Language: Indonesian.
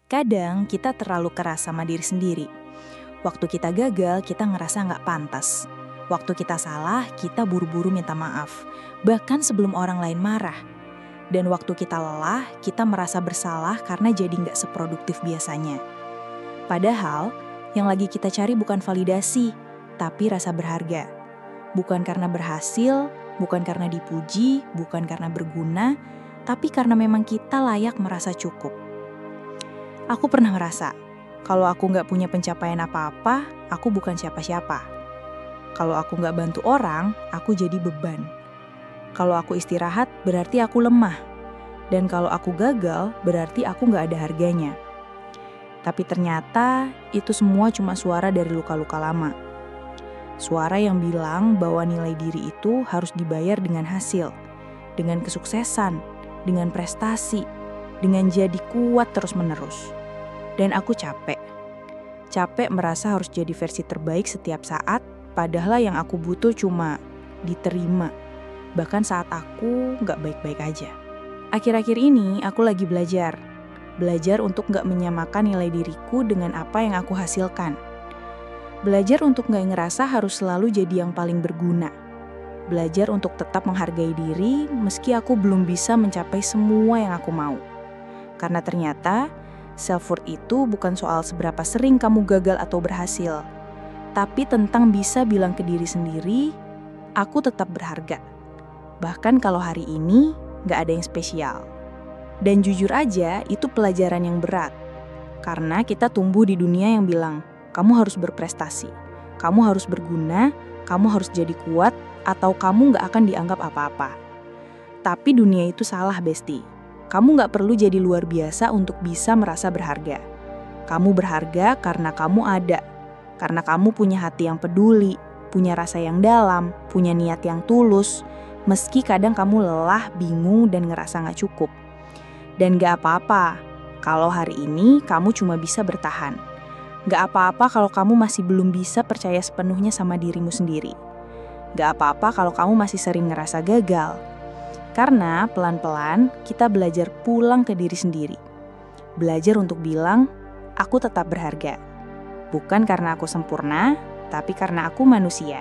Kadang kita terlalu keras sama diri sendiri. Waktu kita gagal, kita ngerasa nggak pantas. Waktu kita salah, kita buru-buru minta maaf. Bahkan sebelum orang lain marah. Dan waktu kita lelah, kita merasa bersalah karena jadi nggak seproduktif biasanya. Padahal, yang lagi kita cari bukan validasi, tapi rasa berharga. Bukan karena berhasil, bukan karena dipuji, bukan karena berguna, tapi karena memang kita layak merasa cukup. Aku pernah merasa, kalau aku nggak punya pencapaian apa-apa, aku bukan siapa-siapa. Kalau aku nggak bantu orang, aku jadi beban. Kalau aku istirahat, berarti aku lemah. Dan kalau aku gagal, berarti aku nggak ada harganya. Tapi ternyata, itu semua cuma suara dari luka-luka lama. Suara yang bilang bahwa nilai diri itu harus dibayar dengan hasil, dengan kesuksesan, dengan prestasi, dengan jadi kuat terus-menerus. Dan aku capek. Capek merasa harus jadi versi terbaik setiap saat, padahal yang aku butuh cuma diterima. Bahkan saat aku nggak baik-baik aja. Akhir-akhir ini aku lagi belajar. Belajar untuk nggak menyamakan nilai diriku dengan apa yang aku hasilkan. Belajar untuk nggak ngerasa harus selalu jadi yang paling berguna. Belajar untuk tetap menghargai diri meski aku belum bisa mencapai semua yang aku mau. Karena ternyata self-worth itu bukan soal seberapa sering kamu gagal atau berhasil, tapi tentang bisa bilang ke diri sendiri, aku tetap berharga. Bahkan kalau hari ini gak ada yang spesial. Dan jujur aja, itu pelajaran yang berat. Karena kita tumbuh di dunia yang bilang, kamu harus berprestasi, kamu harus berguna, kamu harus jadi kuat, atau kamu gak akan dianggap apa-apa. Tapi dunia itu salah, Besti. Kamu gak perlu jadi luar biasa untuk bisa merasa berharga. Kamu berharga karena kamu ada. Karena kamu punya hati yang peduli, punya rasa yang dalam, punya niat yang tulus, meski kadang kamu lelah, bingung, dan ngerasa gak cukup. Dan gak apa-apa kalau hari ini kamu cuma bisa bertahan. Gak apa-apa kalau kamu masih belum bisa percaya sepenuhnya sama dirimu sendiri. Gak apa-apa kalau kamu masih sering ngerasa gagal. Karena pelan-pelan kita belajar pulang ke diri sendiri. Belajar untuk bilang, aku tetap berharga. Bukan karena aku sempurna, tapi karena aku manusia.